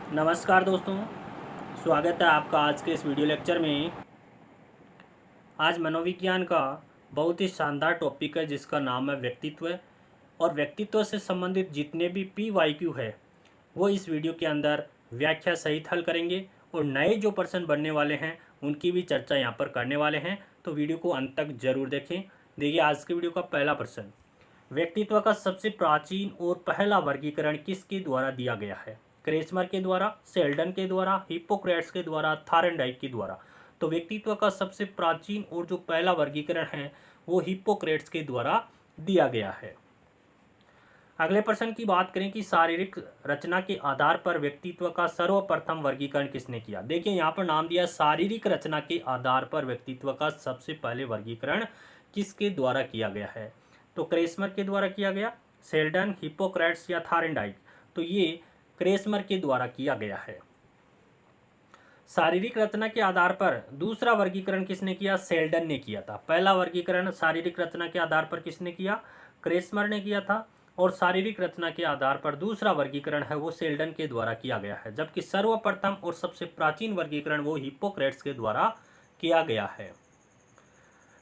नमस्कार दोस्तों, स्वागत है आपका आज के इस वीडियो लेक्चर में। आज मनोविज्ञान का बहुत ही शानदार टॉपिक है जिसका नाम है व्यक्तित्व। और व्यक्तित्व से संबंधित जितने भी PYQ है वो इस वीडियो के अंदर व्याख्या सहित हल करेंगे। और नए जो पर्सन बनने वाले हैं उनकी भी चर्चा यहाँ पर करने वाले हैं, तो वीडियो को अंत तक जरूर देखें। देखिए आज के वीडियो का पहला प्रश्न, व्यक्तित्व का सबसे प्राचीन और पहला वर्गीकरण किसके द्वारा दिया गया है? क्रेसमर के द्वारा, सेल्डन के द्वारा, हिप्पोक्रेट्स के द्वारा, थायरनडाइक के द्वारा। तो व्यक्तित्व का सबसे प्राचीन और जो पहला वर्गीकरण है वो हिप्पोक्रेट्स के द्वारा दिया गया है। अगले प्रश्न की बात करें कि शारीरिक रचना के आधार पर व्यक्तित्व का सर्वप्रथम वर्गीकरण किसने किया? देखिए यहाँ पर नाम दिया शारीरिक रचना के आधार पर व्यक्तित्व का सबसे पहले वर्गीकरण किसके द्वारा किया गया है? तो क्रेसमर के द्वारा किया गया, सेल्डन, हिप्पोक्रेट्स या थायरनडाइक। तो ये क्रेसमर के द्वारा किया गया है। शारीरिक रचना के आधार पर दूसरा वर्गीकरण किसने किया? सेल्डन ने किया था। पहला वर्गीकरण शारीरिक रचना के आधार पर किसने किया? क्रेसमर ने किया था। और शारीरिक रचना के आधार पर दूसरा वर्गीकरण है वो सेल्डन के द्वारा किया गया है, जबकि सर्वप्रथम और सबसे प्राचीन वर्गीकरण वो हिप्पोक्रेट्स के द्वारा किया गया है।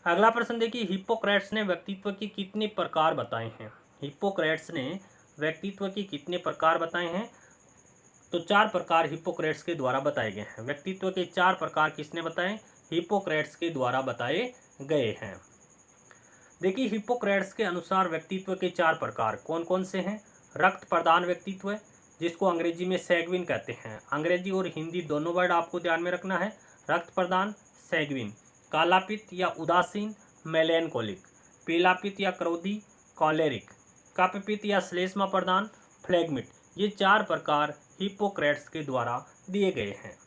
अगला प्रश्न देखिए, हिप्पोक्रेट्स ने व्यक्तित्व के कितने प्रकार बताए हैं? हिप्पोक्रेट्स ने व्यक्तित्व के कितने प्रकार बताए हैं? तो 4 प्रकार हिप्पोक्रेट्स के द्वारा बताए गए हैं। व्यक्तित्व के 4 प्रकार किसने बताए? हिप्पोक्रेट्स के द्वारा बताए गए हैं। देखिए हिप्पोक्रेट्स के अनुसार व्यक्तित्व के 4 प्रकार कौन कौन से हैं? रक्त प्रदान व्यक्तित्व, जिसको अंग्रेजी में सैंग्विन कहते हैं। अंग्रेजी और हिंदी दोनों वर्ड आपको ध्यान में रखना है। रक्त प्रदान सैंग्विन। कालापित या उदासीन मेलेनकोलिक। पीलापित या क्रोधी कॉलेरिक। कपपित या श्लेष्मा प्रदान फ्लेगमिट। ये 4 प्रकार हिप्पोक्रेट्स के द्वारा दिए गए हैं।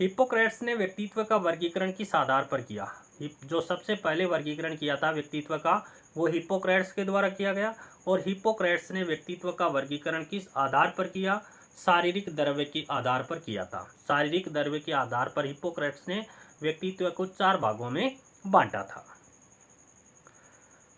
हिप्पोक्रेट्स ने व्यक्तित्व का वर्गीकरण किस आधार पर किया? जो सबसे पहले वर्गीकरण किया था व्यक्तित्व का वो हिप्पोक्रेट्स के द्वारा किया गया। और हिप्पोक्रेट्स ने व्यक्तित्व का वर्गीकरण किस आधार पर किया? शारीरिक द्रव्य के आधार पर किया था। शारीरिक द्रव्य के आधार पर हिप्पोक्रेट्स ने व्यक्तित्व को 4 भागों में बांटा था।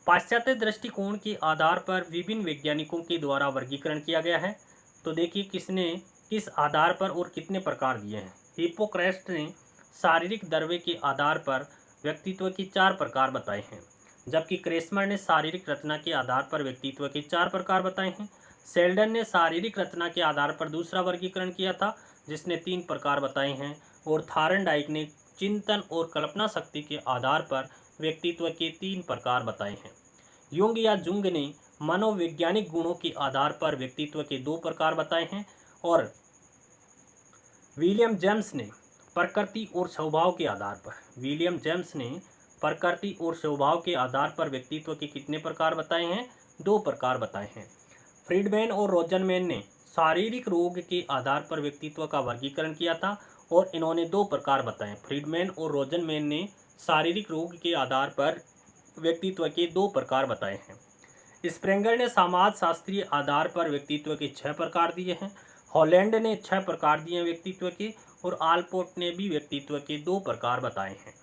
पाश्चात्य दृष्टिकोण के आधार पर विभिन्न वैज्ञानिकों के द्वारा वर्गीकरण किया गया है। तो देखिए किसने किस आधार पर और कितने प्रकार दिए हैं। हिप्पोक्रेट्स ने शारीरिक द्रव्य के आधार पर व्यक्तित्व के 4 प्रकार बताए हैं, जबकि क्रेसमर ने शारीरिक रचना के आधार पर व्यक्तित्व के 4 प्रकार बताए हैं। सेल्डन ने शारीरिक रचना के आधार पर दूसरा वर्गीकरण किया था जिसने 3 प्रकार बताए हैं। और थायरनडाइक ने चिंतन और कल्पना शक्ति के आधार पर व्यक्तित्व के 3 प्रकार बताए हैं। युंग या जुंग ने मनोवैज्ञानिक गुणों के आधार पर व्यक्तित्व के 2 प्रकार बताए हैं। और विलियम जेम्स ने प्रकृति और स्वभाव के आधार पर व्यक्तित्व के कितने प्रकार बताए हैं? 2 प्रकार बताए हैं। फ्रीडमैन और रोजनमैन ने शारीरिक रोग के आधार पर व्यक्तित्व का वर्गीकरण किया था और इन्होंने 2 प्रकार बताए। फ्रीडमैन और रोजनमैन ने शारीरिक रोग के आधार पर व्यक्तित्व के 2 प्रकार बताए हैं। स्प्रेंगर ने समाज शास्त्रीय आधार पर व्यक्तित्व के 6 प्रकार दिए हैं। हॉलैंड ने 6 प्रकार दिए व्यक्तित्व के। और आलपोर्ट ने भी व्यक्तित्व के 2 प्रकार बताए हैं।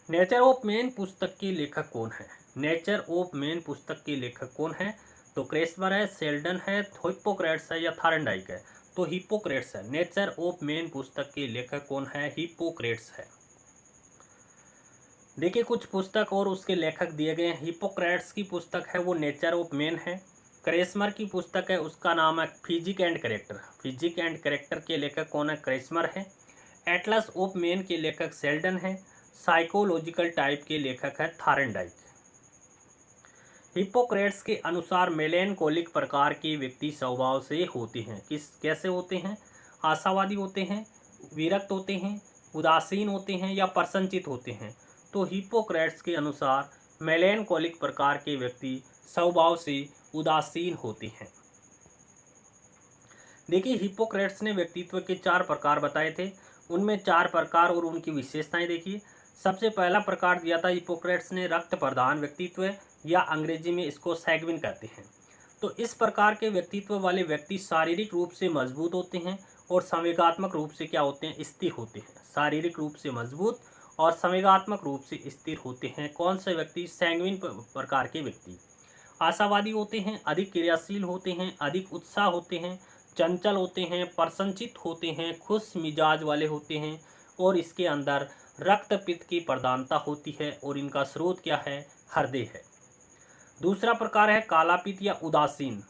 नेचर ऑफ मैन पुस्तक के लेखक कौन है? नेचर ऑफ मैन पुस्तक के लेखक कौन है? तो क्रेसमर है, सेल्डन है, हिप्पोक्रेट्स है या थायरनडाइक है? तो हिप्पोक्रेट्स है। नेचर ऑफ मैन पुस्तक के लेखक कौन है? हिप्पोक्रेट्स है। देखिए कुछ पुस्तक और उसके लेखक दिए गए हैं। हिप्पोक्रेट्स की पुस्तक है वो नेचर ऑफ मैन है। क्रेसमर की पुस्तक है उसका नाम है physique and character. Physique and character के लेखक कौन है? क्रेसमर है। एटलस ऑफ मैन के लेखक सेल्डन है। साइकोलॉजिकल टाइप के लेखक है थायरनडाइक। हिप्पोक्रेट्स के अनुसार मेलेनकोलिक प्रकार के व्यक्ति स्वभाव से होते हैं। कैसे होते हैं? आशावादी होते हैं, विरक्त होते हैं, उदासीन होते हैं या प्रसन्नचित होते हैं। तो हिप्पोक्रेट्स के अनुसार मेलेनकोलिक प्रकार के व्यक्ति स्वभाव से उदासीन होते हैं। देखिए हिप्पोक्रेट्स ने व्यक्तित्व के 4 प्रकार बताए थे। उनमें 4 प्रकार और उनकी विशेषताएं देखिए। सबसे पहला प्रकार दिया था हिप्पोक्रेट्स ने रक्त प्रधान व्यक्तित्व, या अंग्रेजी में इसको सैंग्विन कहते हैं। तो इस प्रकार के व्यक्तित्व वाले व्यक्ति शारीरिक रूप से मजबूत होते हैं और संवेगात्मक रूप से क्या होते हैं? स्थिर होते हैं। शारीरिक रूप से मजबूत और संवेगात्मक रूप से स्थिर होते हैं। कौन से व्यक्ति? सैंग्विन प्रकार के व्यक्ति। आशावादी होते हैं, अधिक क्रियाशील होते हैं, अधिक उत्साह होते हैं, चंचल होते हैं, प्रसन्नचित होते हैं, खुश मिजाज वाले होते हैं और इसके अंदर रक्तपित्त की प्रधानता होती है और इनका स्रोत क्या है, हृदय है। दूसरा प्रकार है कालापित्त या उदासीन,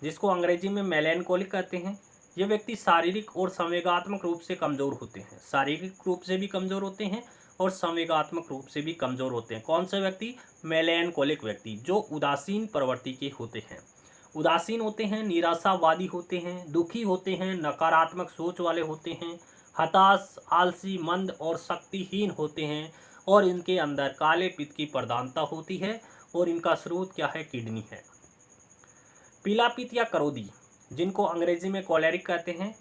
जिसको अंग्रेजी में मेलेनकोलिक कहते हैं। ये व्यक्ति शारीरिक और संवेगात्मक रूप से कमजोर होते हैं, शारीरिक रूप से भी कमजोर होते हैं और संवेगात्मक रूप से भी कमजोर होते हैं। कौन से व्यक्ति? मेलेनकोलिक व्यक्ति, जो उदासीन प्रवृत्ति के होते हैं। उदासीन होते हैं, निराशावादी होते हैं, दुखी होते हैं, नकारात्मक सोच वाले होते हैं, हताश, आलसी, मंद और शक्तिहीन होते हैं और इनके अंदर काले पित्त की प्रधानता होती है और इनका स्रोत क्या है, किडनी है। पीला पित्त या क्रोधी, जिनको अंग्रेजी में कोलेरिक कहते हैं,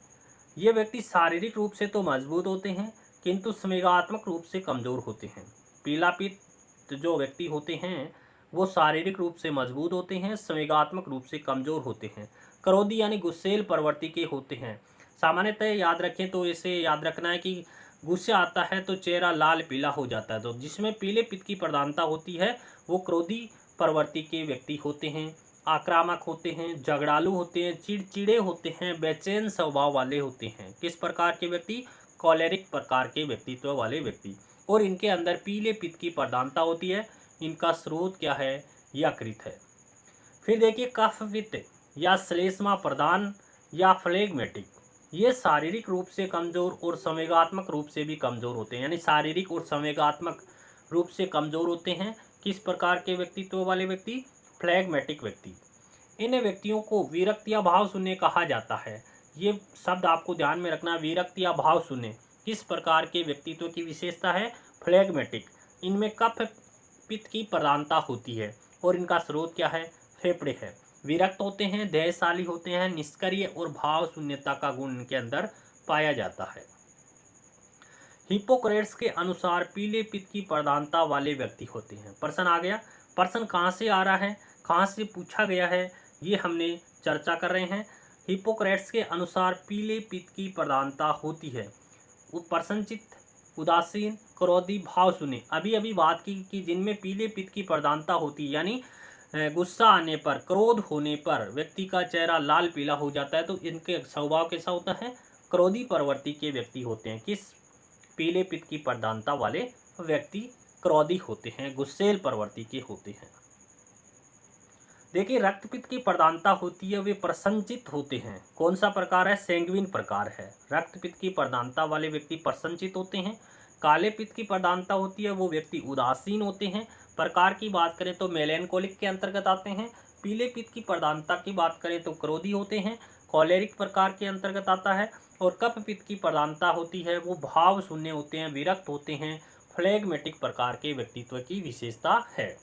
ये व्यक्ति शारीरिक रूप से तो मजबूत होते हैं किंतु संवेगात्मक रूप से कमजोर होते हैं। पीला पित्त जो व्यक्ति होते हैं वो शारीरिक रूप से मजबूत होते हैं, संवेगात्मक रूप से कमजोर होते हैं। क्रोधी यानी गुस्सेल प्रवृत्ति के होते हैं। सामान्यतः याद रखें तो इसे याद रखना है कि गुस्सा आता है तो चेहरा लाल पीला हो जाता है, तो जिसमें पीले पित्त की प्रधानता होती है वो क्रोधी प्रवृत्ति के व्यक्ति होते हैं। आक्रामक होते हैं, झगड़ालू होते हैं, चिड़चिड़े होते हैं, बेचैन स्वभाव वाले होते हैं। किस प्रकार के व्यक्ति? कॉलेरिक प्रकार के व्यक्तित्व वाले व्यक्ति। और इनके अंदर पीले पित्त की प्रधानता होती है। इनका स्रोत क्या है? यकृत है। फिर देखिए कफ पित्त या श्लेष्मा प्रधान या फ्लेगमेटिक, ये शारीरिक रूप से कमजोर और संवेगात्मक रूप से भी कमजोर होते हैं, यानी शारीरिक और संवेगात्मक रूप से कमजोर होते हैं। किस प्रकार के व्यक्तित्व वाले व्यक्ति? फ्लैगमेटिक व्यक्ति। इन व्यक्तियों को विरक्त या भाव शून्य कहा जाता है। ये शब्द आपको ध्यान में रखना, विरक्त या भाव शून्य। किस प्रकार के व्यक्तित्व की विशेषता है? फ्लैगमेटिक। इनमें कफ पित्त की प्रधानता होती है और इनका स्रोत क्या है? फेफड़े है। विरक्त होते हैं, धैर्यशाली होते हैं, निष्क्रिय और भाव शून्यता का गुण इनके अंदर पाया जाता है। हिप्पोक्रेट्स के अनुसार पीले पित्त की प्रधानता वाले व्यक्ति होते हैं। प्रश्न आ गया, प्रश्न कहाँ से आ रहा है, कहाँ से पूछा गया है, ये हमने चर्चा कर रहे हैं। हिप्पोक्रेट्स के अनुसार पीले पित्त की प्रधानता होती है। प्रसन्नचित, उदासीन, क्रोधी, भाव शून्य। अभी अभी बात की कि जिनमें पीले पित्त की प्रधानता होती है, यानी गुस्सा आने पर, क्रोध होने पर व्यक्ति का चेहरा लाल पीला हो जाता है, तो इनके स्वभाव कैसा होता है? क्रोधी प्रवृत्ति के व्यक्ति होते हैं। किस? पीले पित्त की प्रधानता वाले व्यक्ति क्रोधी होते हैं, गुस्सेल प्रवृत्ति के होते हैं। देखिए रक्तपित्त की प्रधानता होती है, वे प्रसन्नचित होते हैं। कौन सा प्रकार है? सैंग्विन प्रकार है। रक्तपित्त की प्रधानता वाले व्यक्ति प्रसन्नचित होते हैं। काले पित्त की प्रधानता होती है, वो व्यक्ति उदासीन होते हैं। प्रकार की बात करें तो मेलेनकोलिक के अंतर्गत आते हैं। पीले पित्त की प्रधानता की बात करें तो क्रोधी होते हैं, कॉलेरिक प्रकार के अंतर्गत आता है। और कफ पित्त की प्रधानता होती है, वो भाव शून्य होते हैं, विरक्त होते हैं, फ्लेगमेटिक प्रकार के व्यक्तित्व की विशेषता है।